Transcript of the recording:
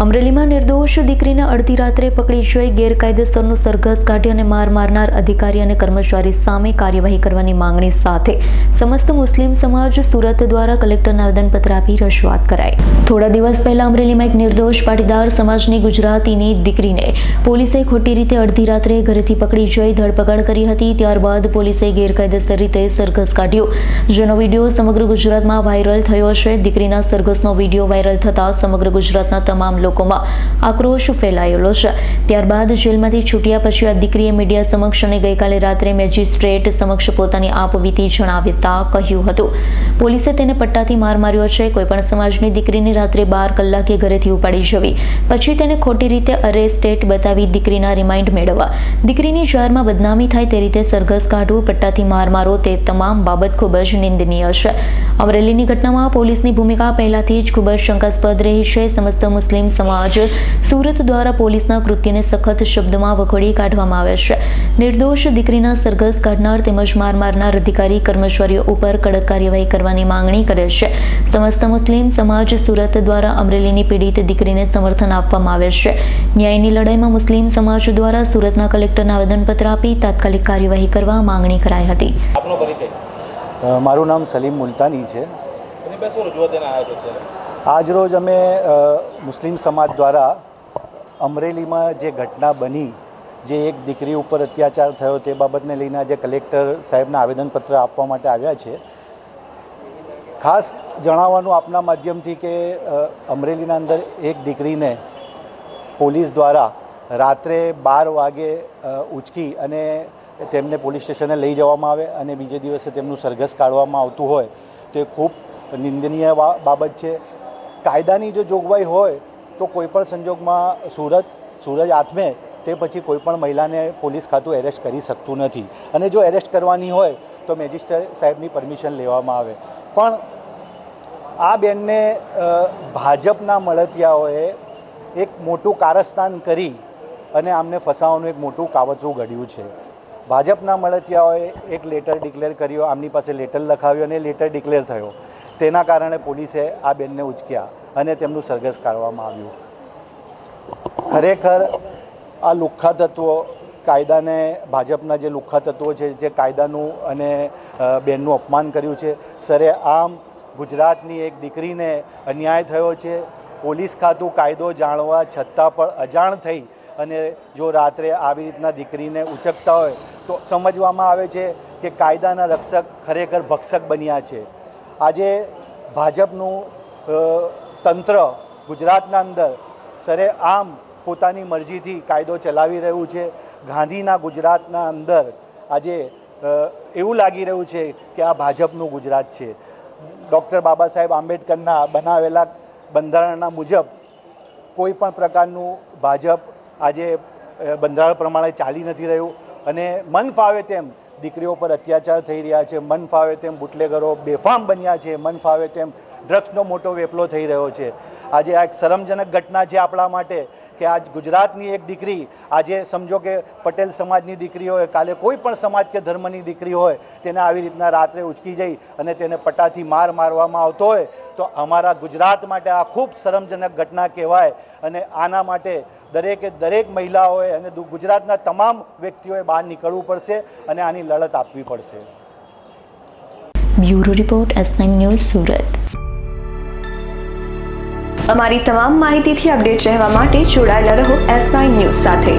અમરેલીમાં નિર્દોષ દીકરીને અડધી રાત્રે પકડી જઈ ગેરકાયદેસરનું સરઘસ કાઢી અને માર મારનાર અધિકારી અને કર્મચારી સામે કાર્યવાહી કરવાની માંગણી સાથે સમસ્ત મુસ્લિમ સમાજ સુરત દ્વારા કલેક્ટરને આવેદનપત્ર આપી રજૂઆત કરાઈ। થોડા દિવસ પહેલા અમરેલીમાં એક નિર્દોષ પાટીદાર સમાજની ગુજરાતીની દીકરીને પોલીસે ખોટી રીતે અડધી રાત્રે ઘરેથી પકડી જઈ ધરપકડ કરી હતી। ત્યારબાદ પોલીસે ગેરકાયદેસર રીતે સરઘસ કાઢ્યો, જેનો વિડીયો સમગ્ર ગુજરાતમાં વાયરલ થયો છે। દીકરીના સરઘસનો વિડીયો વાયરલ થતા સમગ્ર ગુજરાતના તમામ લોકોમાં આક્રોશ ફેલાયેલો છે। ત્યારબાદ જેલમાંથી છૂટ્યા પછી આ દીકરીએ મીડિયા સમક્ષ અને ગઈકાલે રાત્રે મેજિસ્ટ્રેટ સમક્ષ પોતાની આપવીતી જણાવતા કહ્યું હતું પોલીસે તેને પટ્ટાથી માર માર્યો છે। કોઈપણ સમાજની દીકરીને રાત્રે 12 કલાકે ઘરેથી ઉપાડી જવી, પછી તેને ખોટી રીતે અરેસ્ટેડ બતાવી દીકરીના રિમાઇન્ડ મેળવવા, દીકરીની જાહેરમાં બદનામી થાય તે રીતે સરઘસ કાઢવું, પટ્ટાથી માર મારો, તે તમામ બાબત ખૂબ જ નિંદનીય છે। અમરેલીની ઘટનામાં પોલીસની ભૂમિકા પહેલાથી જ ખૂબ જ શંકાસ્પદ રહી છે। સમસ્ત મુસ્લિમ સમાજ સુરત દ્વારા પોલીસના કૃત્યને સખત શબ્દમાં વખોડી કાઢવામાં આવે છે। નિર્દોષ દીકરીના સરઘસ કાઢનાર તેમજ માર મારનાર અધિકારી કર્મચારીઓ ઉપર કડક કાર્યવાહી કરવાની માંગણી કરે છે। સમસ્ત મુસ્લિમ સમાજ સુરત દ્વારા અમરેલીની પીડિત દીકરીને સમર્થન આપવામાં આવે છે। ન્યાયની લડાઈમાં મુસ્લિમ સમાજ દ્વારા સુરતના કલેક્ટરને આવેદનપત્ર આપી તાત્કાલિક કાર્યવાહી કરવા માંગણી કરાઈ હતી। મારું નામ સલીમ મુલતાની છે। આજરોજ અમે મુસ્લિમ સમાજ દ્વારા અમરેલીમાં જે ઘટના બની, જે એક દીકરી ઉપર અત્યાચાર થયો તે બાબતને લઈને આજે કલેક્ટર સાહેબને આવેદનપત્ર આપવા માટે આવ્યા છે। ખાસ જણાવવાનું આપના માધ્યમથી કે અમરેલીના અંદર એક દીકરીને પોલીસ દ્વારા રાત્રે 12 વાગે ઉચકી અને તેમને પોલીસ સ્ટેશને લઈ જવામાં આવે અને બીજે દિવસે તેમનું સરઘસ કાઢવામાં આવતું હોય તો એ ખૂબ નિંદનીય બાબત છે। કાયદાની જો જોગવાઈ હોય તો કોઈપણ સંજોગમાં સૂરજ આથમે તે પછી કોઈપણ મહિલાને પોલીસ ખાતું એરેસ્ટ કરી શકતું નથી અને જો એરેસ્ટ કરવાની હોય તો મેજિસ્ટ્રેટ સાહેબની પરમિશન લેવામાં આવે। પણ આ બેનને ભાજપના મળતિયાઓએ એક મોટું કારસ્તાન કરી અને આમને ફસાવાનું એક મોટું કાવતરું ઘડ્યું છે। ભાજપના મળતિયાઓએ એક લેટર ડિક્લેર કર્યો, આમની પાસે લેટર લખાવ્યો અને લેટર ડિક્લેર થયો। તેના કારણે પોલીસે આ બેનને ઉચક્યા અને તેમનું સરઘસ કાઢવામાં આવ્યું। ખરેખર આ લુખ્ખા તત્વો કાયદાને, ભાજપના જે લુખ્ખા તત્વો છે જે કાયદાનું અને બેનનું અપમાન કર્યું છે। સરેઆમ ગુજરાતની એક દીકરીને અન્યાય થયો છે। પોલીસ ખાતું કાયદો જાણવા છતાં પણ અજાણ થઈ અને જો રાત્રે આવી રીતના દીકરીને ઉચકતા હોય તો સમજવામાં આવે છે કે કાયદાના રક્ષક ખરેખર ભક્ષક બન્યા છે। આજે ભાજપનું તંત્ર ગુજરાતના અંદર સરેઆમ પોતાની મરજીથી કાયદો ચલાવી રહ્યું છે। ગાંધીના ગુજરાતના અંદર આજે એવું લાગી રહ્યું છે કે આ ભાજપનું ગુજરાત છે। ડૉક્ટર બાબા સાહેબ આંબેડકરના બનાવેલા બંધારણના મુજબ કોઈ પણ પ્રકારનું ભાજપ આજે બંધારણ પ્રમાણે ચાલી નથી રહ્યું અને મન ફાવે તેમ દીકરીઓ પર અત્યાચાર થઈ રહ્યા છે, મન ફાવે તેમ બુટલેગરો બેફામ બન્યા છે, મન ફાવે તેમ ડ્રગ્સનો મોટો વેપલો થઈ રહ્યો છે। આજે આ એક શરમજનક ઘટના છે આપણા માટે કે આજ ગુજરાતની એક દીકરી, આજે સમજો કે પટેલ સમાજની દીકરી હોય, કાલે કોઈ પણ સમાજ કે ધર્મની દીકરી હોય, તેને આવી રીતના રાત્રે ઉચકી જઈ અને તેને પટ્ટાથી માર મારવામાં આવતો હોય તો અમારા ગુજરાત માટે આ ખૂબ શરમજનક ઘટના કહેવાય અને આના માટે દરેક મહિલાઓએ અને ગુજરાતના તમામ વ્યક્તિઓએ બહાર નીકળવું પડશે અને આની લડત આપવી પડશે। Bureau report S9 news Surat. અમારી તમામ માહિતીથી અપડેટ રહેવા માટે જોડાયેલા રહો S9 ન્યૂઝ સાથે।